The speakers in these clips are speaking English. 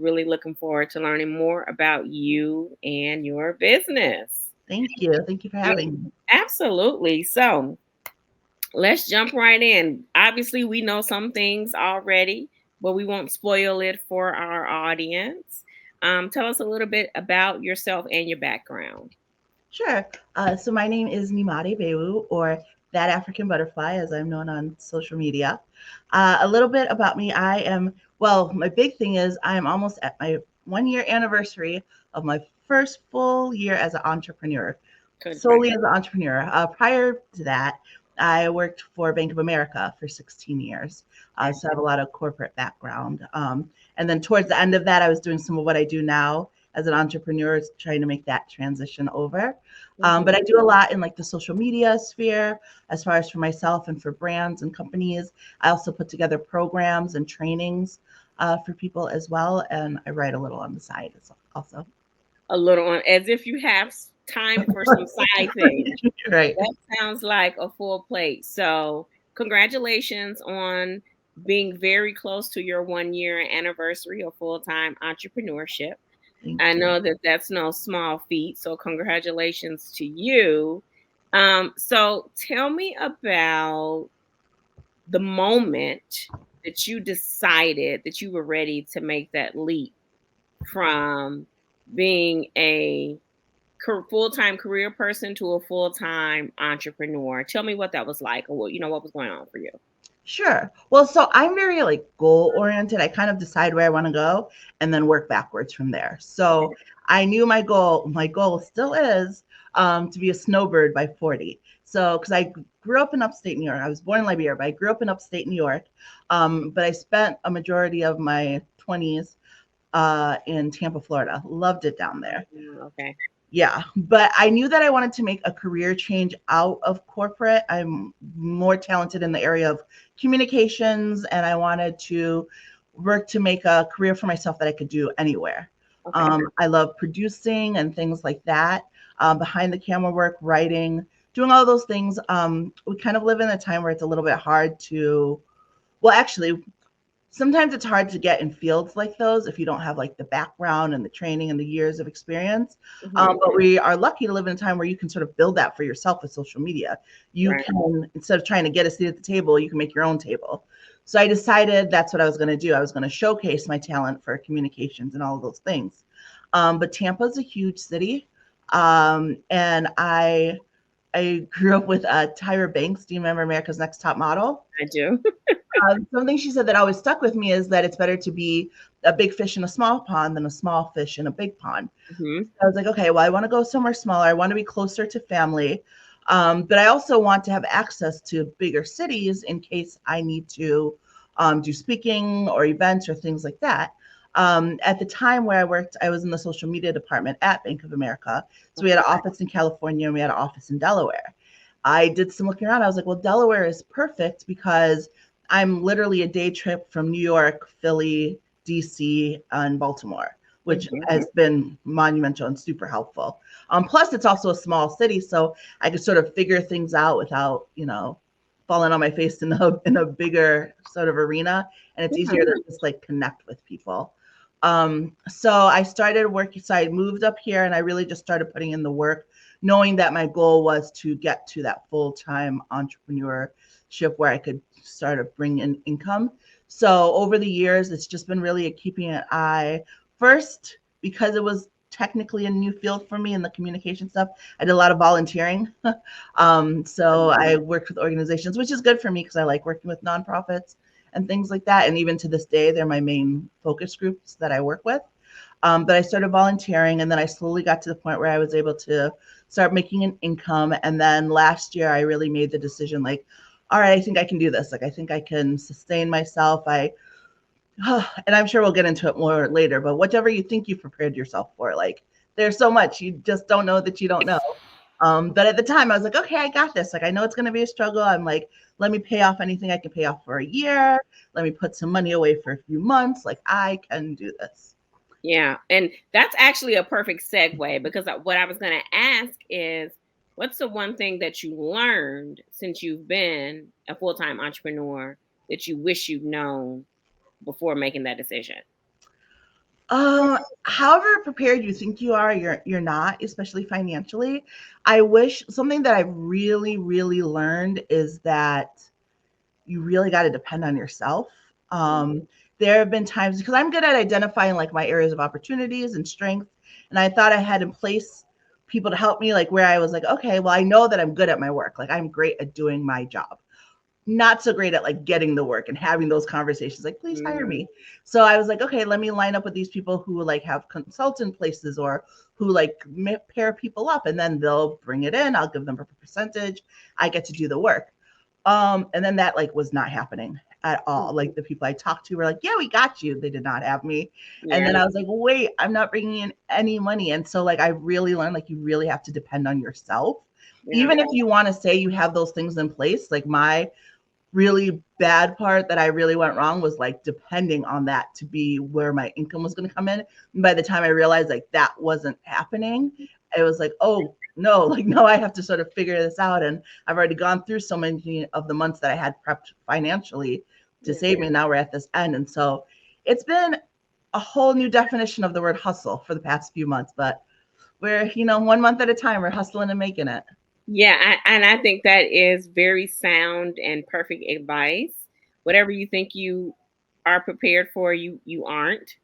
really looking forward to learning more about you and your business. Thank you. Thank you for Yeah, having me. absolutely. So let's jump right in. Obviously, we know some things already, but we won't spoil it for our audience. Tell us a little bit about yourself and your background. Sure. So my name is Nyemade Boiwu, or That African Butterfly, as I'm known on social media. A little bit about me. My big thing is I am almost at my 1 year anniversary of my first full year as an entrepreneur, solely as Congratulations. an entrepreneur. Prior to that, I worked for Bank of America for 16 years. So I have a lot of corporate background. And then towards the end of that, I was doing some of what I do now as an entrepreneur, is trying to make that transition over. But I do a lot in like the social media sphere, as far as for myself and for brands and companies. I also put together programs and trainings for people as well, and I write a little on the side also. A little on, as if you have time for some side things. Right. That sounds like a full plate. So, congratulations on being very close to your 1 year anniversary of full time entrepreneurship. Thank I you. know that that's no small feat. So, congratulations to you. So, tell me about the moment that you decided that you were ready to make that leap from being a full-time career person to a full-time entrepreneur. Tell me what that was like, or what was going on for you. Sure. Well, so I'm very like goal oriented. I kind of decide where I want to go and then work backwards from there. So Okay. I knew my goal still is to be a snowbird by 40. So, because I grew up in upstate New York, I was born in Liberia, but I grew up in upstate New York. But I spent a majority of my 20s in Tampa, Florida. Loved it down there. Okay. Yeah, but I knew that I wanted to make a career change out of corporate. I'm more talented in the area of communications, and I wanted to work to make a career for myself that I could do anywhere. Okay. I love producing and things like that, behind the camera work, writing, doing all those things. We kind of live in a time where it's a little bit hard to, well, actually, sometimes it's hard to get in fields like those if you don't have like the background and the training and the years of experience. Hmm. But we are lucky to live in a time where you can sort of build that for yourself with social media. You Right. can, instead of trying to get a seat at the table, you can make your own table. So I decided that's what I was going to do. I was going to showcase my talent for communications and all of those things. But Tampa is a huge city. And I grew up with Tyra Banks. Do you remember America's Next Top Model? I do. Something she said that always stuck with me is that it's better to be a big fish in a small pond than a small fish in a big pond. Hmm. I was like, okay, well, I want to go somewhere smaller. I want to be closer to family. But I also want to have access to bigger cities in case I need to do speaking or events or things like that. At the time where I worked, I was in the social media department at Bank of America. So we had Okay. an office in California and we had an office in Delaware. I did some looking around. I was like, well, Delaware is perfect because I'm literally a day trip from New York, Philly, DC, and Baltimore, which Hmm. has been monumental and super helpful. Plus, it's also a small city, so I could sort of figure things out without, falling on my face in a bigger sort of arena, and it's easier to just like connect with people. So I started working. So I moved up here, and I really just started putting in the work, knowing that my goal was to get to that full time entrepreneurship where I could start to bring in income. So over the years, it's just been really a keeping an eye. First, because it was technically a new field for me in the communication stuff, I did a lot of volunteering. So I worked with organizations, which is good for me because I like working with nonprofits and things like that. And even to this day, they're my main focus groups that I work with. But I started volunteering, and then I slowly got to the point where I was able to start making an income. And then last year, I really made the decision, like, all right, I think I can do this. Like, I think I can sustain myself. And I'm sure we'll get into it more later, but whatever you think you've prepared yourself for, like, there's so much you just don't know that you don't know. But at the time, I was like, okay, I got this. Like, I know it's going to be a struggle. I'm like, let me pay off anything I can pay off for a year. Let me put some money away for a few months. Like, I can do this. Yeah, and that's actually a perfect segue because what I was going to ask is, what's the one thing that you learned since you've been a full-time entrepreneur that you wish you'd known before making that decision? However prepared you think you are, you're not, especially financially. I wish something that I've really, really learned is that you really got to depend on yourself. There have been times because I'm good at identifying like my areas of opportunities and strengths, and I thought I had in place people to help me, like where I was like, okay, well, I know that I'm good at my work, like I'm great at doing my job, not so great at like getting the work and having those conversations like please hire Mhm. me. So I was like, okay, let me line up with these people who like have consultant places or who like pair people up, and then they'll bring it in, I'll give them a percentage, I get to do the work. And then that like was not happening at all. Like the people I talked to were like, yeah, we got you. They did not have me. And Yeah. then I was like, wait, I'm not bringing in any money. And so like I really learned like you really have to depend on yourself. Yeah. Even if you want to say you have those things in place, like my really bad part that I really went wrong was like depending on that to be where my income was going to come in. And by the time I realized like that wasn't happening, it was like, oh no, like no, I have to sort of figure this out. And I've already gone through so many of the months that I had prepped financially to Yeah. save me. And now we're at this end. And so it's been a whole new definition of the word hustle for the past few months, but we're, 1 month at a time, we're hustling and making it. Yeah, and I think that is very sound and perfect advice. Whatever you think you are prepared for, you aren't.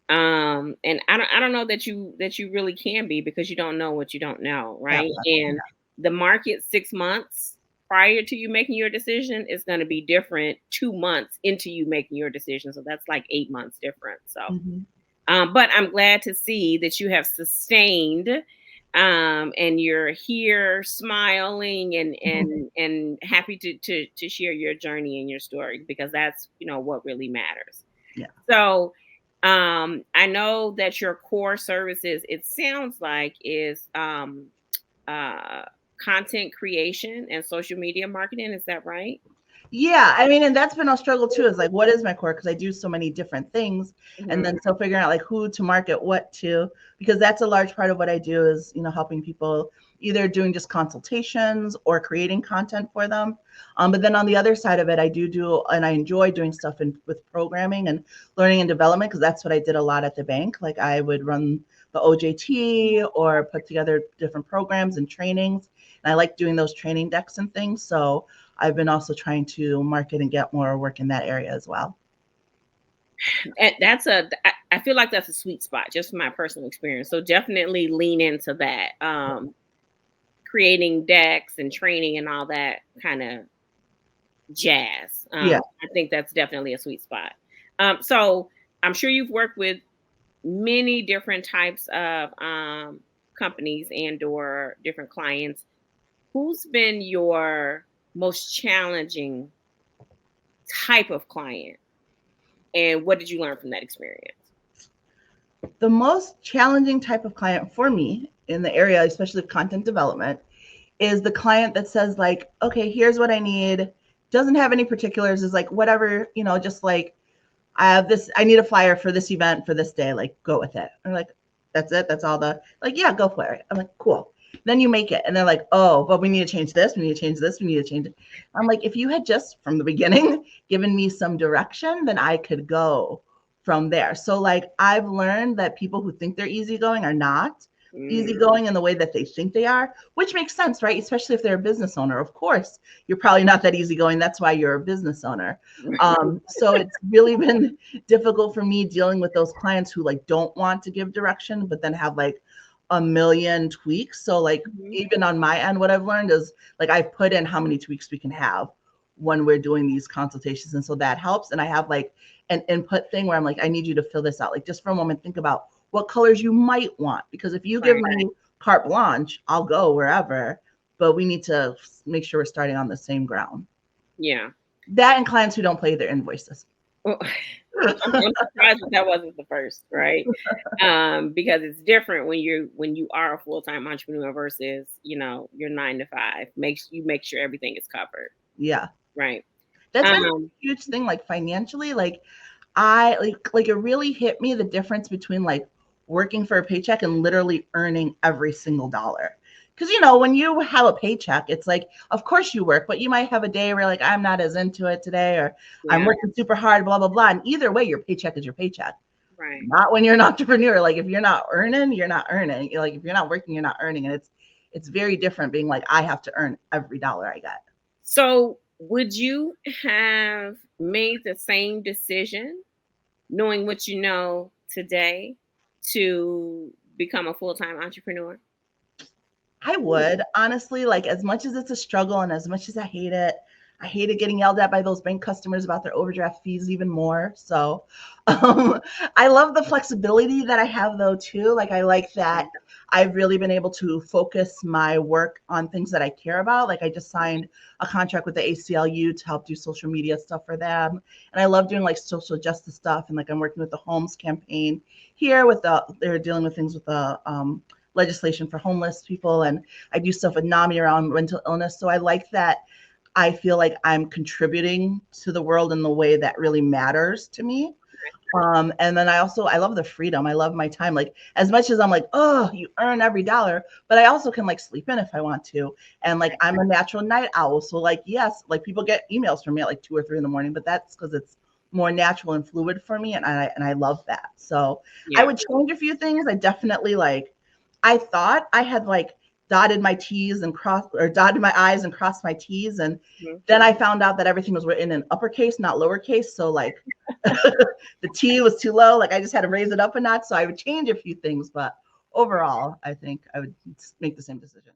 And I don't know that you really can be because you don't know what you don't know, That right? part. And the market 6 months prior to you making your decision is going to be different 2 months into you making your decision. So that's like 8 months different. So Mm-hmm. but I'm glad to see that you have sustained, and you're here smiling and happy to share your journey and your story because that's what really matters. Yeah. So I know that your core services, it sounds like, is uh, content creation and social media marketing. Is that right? Yeah, I mean, and that's been a struggle too. Is like, what is my core? Because I do so many different things, and Mhm. then so figuring out like who to market what to, because that's a large part of what I do is helping people either doing just consultations or creating content for them. But then on the other side of it, I do and I enjoy doing stuff with programming and learning and development because that's what I did a lot at the bank. Like I would run the OJT or put together different programs and trainings, and I like doing those training decks and things. So I've been also trying to market and get more work in that area as well. And I feel like that's a sweet spot, just from my personal experience. So definitely lean into that. Creating decks and training and all that kind of jazz. Yeah. I think that's definitely a sweet spot. So I'm sure you've worked with many different types of companies and or different clients. Who's been your most challenging type of client, and what did you learn from that experience? The most challenging type of client for me in the area, especially of content development, is the client that says like, okay, here's what I need. Doesn't have any particulars, is like whatever, just like I have this, I need a flyer for this event for this day, like go with it. I'm like, that's it, that's all the like, yeah, go for it. I'm like, cool. Then you make it. And they're like, oh, but we need to change this, we need to change this, we need to change it. I'm like, if you had just from the beginning given me some direction, then I could go from there. So like I've learned that people who think they're easygoing are not Mm, easygoing in the way that they think they are, which makes sense, right? Especially if they're a business owner. Of course, you're probably not that easygoing. That's why you're a business owner. So it's really been difficult for me dealing with those clients who like don't want to give direction, but then have like a million tweaks. So like mhm. even on my end, what I've learned is like I've put in how many tweaks we can have when we're doing these consultations. And so that helps. And I have like an input thing where I'm like, I need you to fill this out. Like just for a moment, think about what colors you might want. Because if you give Right. me carte blanche, I'll go wherever. But we need to make sure we're starting on the same ground. Yeah. That and clients who don't pay their invoices. Well, I'm surprised that wasn't the first, right? Because it's different when you are a full time entrepreneur versus your 9 to 5. Make sure everything is covered, Yeah. right? That's been a Um, huge thing, like financially. Like I like it really hit me the difference between like working for a paycheck and literally earning every single dollar. Because when you have a paycheck, it's like, of course you work, but you might have a day where like I'm not as into it today, or I'm yeah, working super hard, blah blah blah. And either way, your paycheck is your paycheck. Right. Not when you're an entrepreneur. Like if you're not earning, you're not earning. Like if you're not working, you're not earning. And it's very different being like, I have to earn every dollar I get. So, would you have made the same decision knowing what you know today to become a full-time entrepreneur? I would honestly, like as much as it's a struggle and as much as I hated getting yelled at by those bank customers about their overdraft fees even more. So um, I love the flexibility that I have though too. Like I like that I've really been able to focus my work on things that I care about. Like I just signed a contract with the ACLU to help do social media stuff for them. And I love doing like social justice stuff. And like I'm working with the Homes campaign here with they're dealing with things with the legislation for homeless people. And I do stuff with NAMI around mental illness. So I like that I feel like I'm contributing to the world in the way that really matters to me. And then I love the freedom. I love my time. Like as much as I'm like, oh, you earn every dollar, but I also can like sleep in if I want to. And like I'm a natural night owl. So like, yes, like people get emails from me at like 2 or 3 in the morning, but that's because it's more natural and fluid for me. And I love that. So I Yeah. would change a few things. I definitely like, I thought I had like dotted my T's and crossed or dotted my I's and crossed my T's. And Mhm. then I found out that everything was written in uppercase, not lowercase. So like the T was too low. Like I just had to raise it up a notch. So I would change a few things, but overall, I think I would make the same decision.